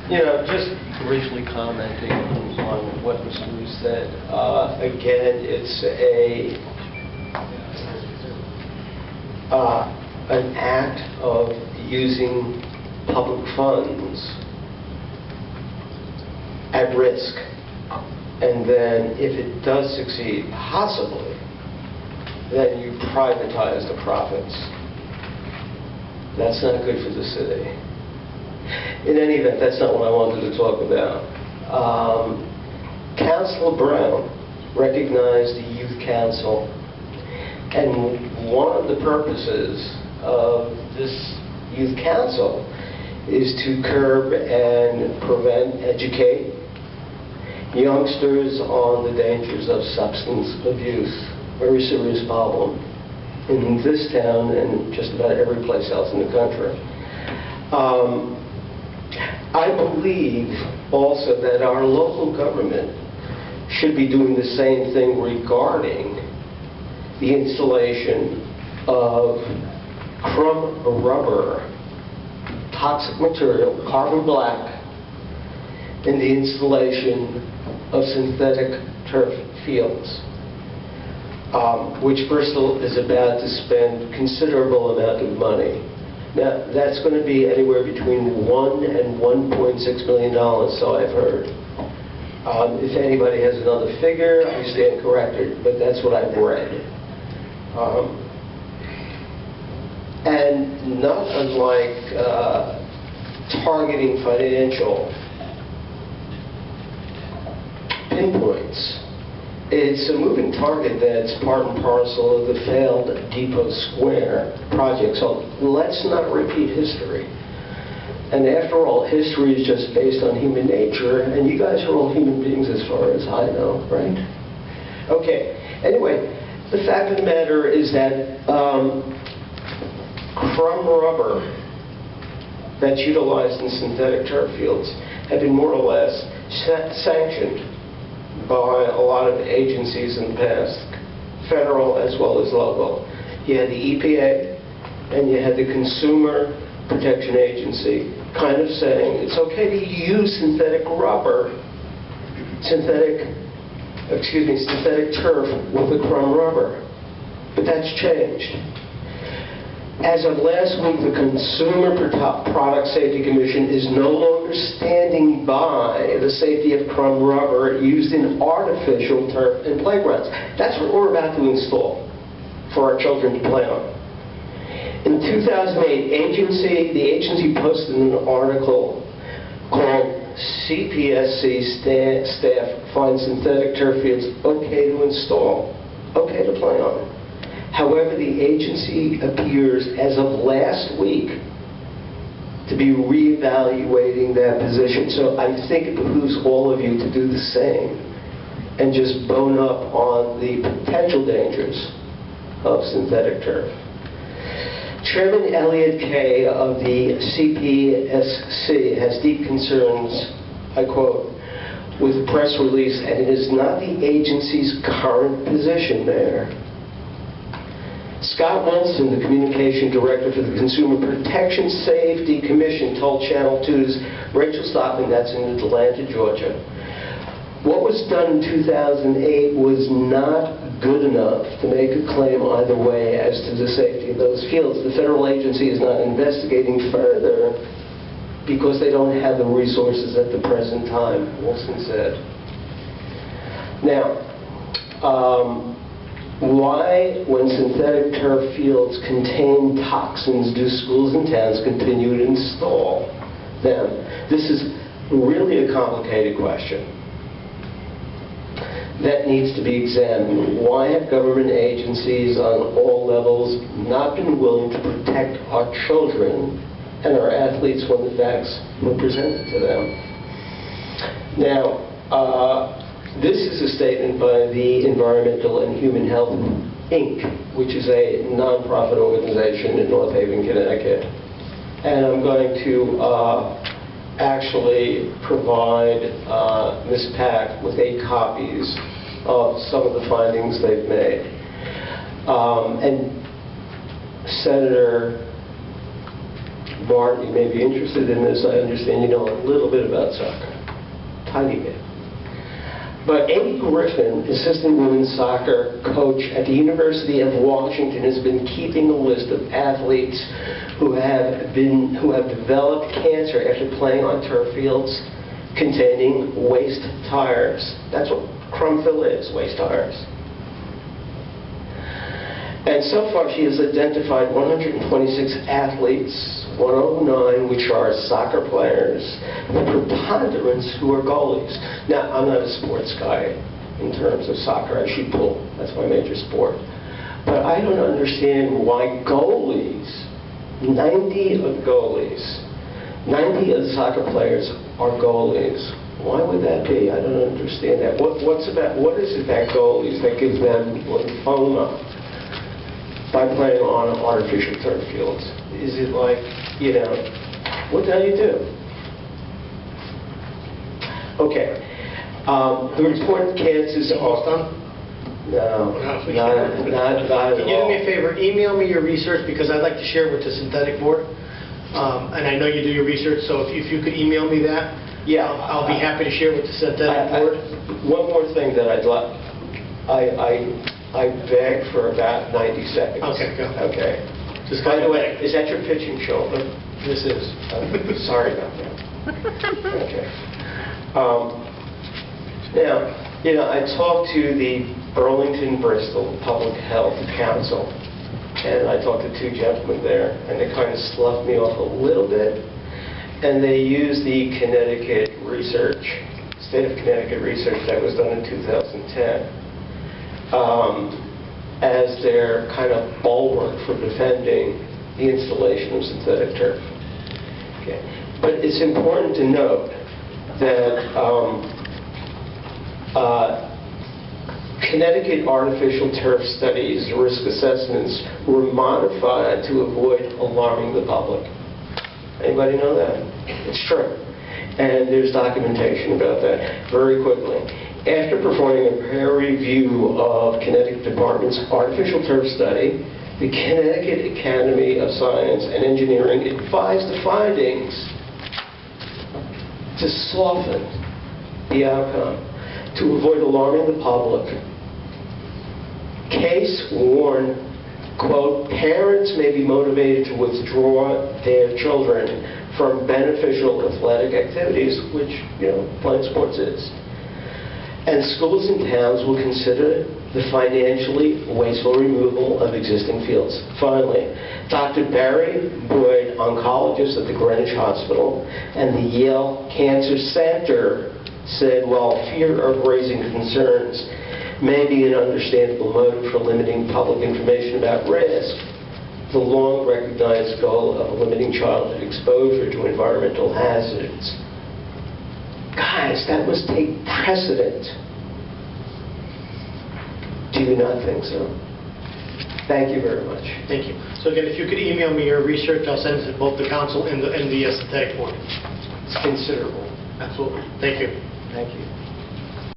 Just briefly commenting on what Mr. Wu said. Again, it's an act of using public funds at risk. And then if it does succeed, possibly, then you privatize the profits. That's not good for the city. In any event, that's not what I wanted to talk about. Councilor Brown recognized the Youth Council, and one of the purposes of this Youth Council is to curb and educate youngsters on the dangers of substance abuse. Very serious problem in this town and just about every place else in the country. I believe also that our local government should be doing the same thing regarding the installation of crumb rubber, toxic material, carbon black, in the installation of synthetic turf fields, which Bristol is about to spend considerable amount of money. Now, that's going to be anywhere between $1 and $1.6 million, so I've heard. If anybody has another figure, I stand corrected, but that's what I've read. And not unlike targeting financial pinpoints, it's a moving target that's part and parcel of the failed Depot Square project. So let's not repeat history. And after all, history is just based on human nature, and you guys are all human beings as far as I know, right? Okay, anyway, the fact of the matter is that crumb rubber that's utilized in synthetic turf fields have been more or less sanctioned by a lot of agencies in the past, federal as well as local. You had the EPA and you had the Consumer Protection Agency kind of saying it's okay to use synthetic turf with the crumb rubber. But that's changed. As of last week, the Consumer Product Safety Commission is no longer standing by the safety of crumb rubber used in artificial turf and playgrounds. That's what we're about to install for our children to play on. In 2008, the agency posted an article called CPSC Staff Find Synthetic Turf Fields Okay to Install, Okay to Play on. However, the agency appears, as of last week, to be reevaluating that position. So I think it behooves all of you to do the same and just bone up on the potential dangers of synthetic turf. Chairman Elliot Kay of the CPSC has deep concerns, I quote, with the press release, and it is not the agency's current position there. Scott Wilson, the communication director for the Consumer Protection Safety Commission, told Channel 2's Rachel Stockman, that's in Atlanta, Georgia, what was done in 2008 was not good enough to make a claim either way as to the safety of those fields. The federal agency is not investigating further because they don't have the resources at the present time, Wilson said. Now, why, when synthetic turf fields contain toxins, do schools and towns continue to install them? This is really a complicated question that needs to be examined. Why have government agencies on all levels not been willing to protect our children and our athletes when the facts were presented to them? Now, this is a statement by the Environmental and Human Health, Inc., which is a nonprofit organization in North Haven, Connecticut. And I'm going to actually provide Ms. Pack with 8 copies of some of the findings they've made. And Senator Bart, you may be interested in this. I understand you know a little bit about soccer. Tiny bit. But Amy Griffin, assistant women's soccer coach at the University of Washington, has been keeping a list of athletes who have developed cancer after playing on turf fields containing waste tires. That's what crumb-fill is, waste tires. And so far she has identified 126 athletes, 109 which are soccer players, the preponderance who are goalies. Now, I'm not a sports guy in terms of soccer. I shoot pool. That's my major sport. But I don't understand why goalies, 90 of the soccer players are goalies. Why would that be? I don't understand that. What is it about goalies that gives them lymphoma by playing on artificial turf fields? Is it like, what the hell you do? Okay. The reported cases are... No, not at all. Can you do me a favor? Email me your research, because I'd like to share with the synthetic board. And I know you do your research, so if you could email me that, yeah, I'll be happy to share with the synthetic board. One more thing that I'd like. I beg for about 90 seconds. Okay, go. Okay. By the way, is that your pitching shoulder? This is. Sorry about that. Okay. Now, I talked to the Burlington-Bristol Public Health Council, and I talked to two gentlemen there, and they kind of sloughed me off a little bit, and they used the state of Connecticut research that was done in 2010. As their kind of bulwark for defending the installation of synthetic turf. Okay. But it's important to note that Connecticut artificial turf studies, risk assessments, were modified to avoid alarming the public. Anybody know that? It's true. And there's documentation about that. Very quickly. After performing a peer review of Connecticut Department's artificial turf study, the Connecticut Academy of Science and Engineering advised the findings to soften the outcome, to avoid alarming the public. Case warned, quote, parents may be motivated to withdraw their children from beneficial athletic activities, which, playing sports is. And schools and towns will consider the financially wasteful removal of existing fields. Finally, Dr. Barry Boyd, oncologist at the Greenwich Hospital and the Yale Cancer Center, said while fear of raising concerns may be an understandable motive for limiting public information about risk, the long-recognized goal of limiting childhood exposure to environmental hazards. Guys, that must take precedent. Do you not think so? Thank you very much. Thank you. So again, if you could email me your research, I'll send it to both the council and the synthetic board. It's considerable. Absolutely. Thank you. Thank you.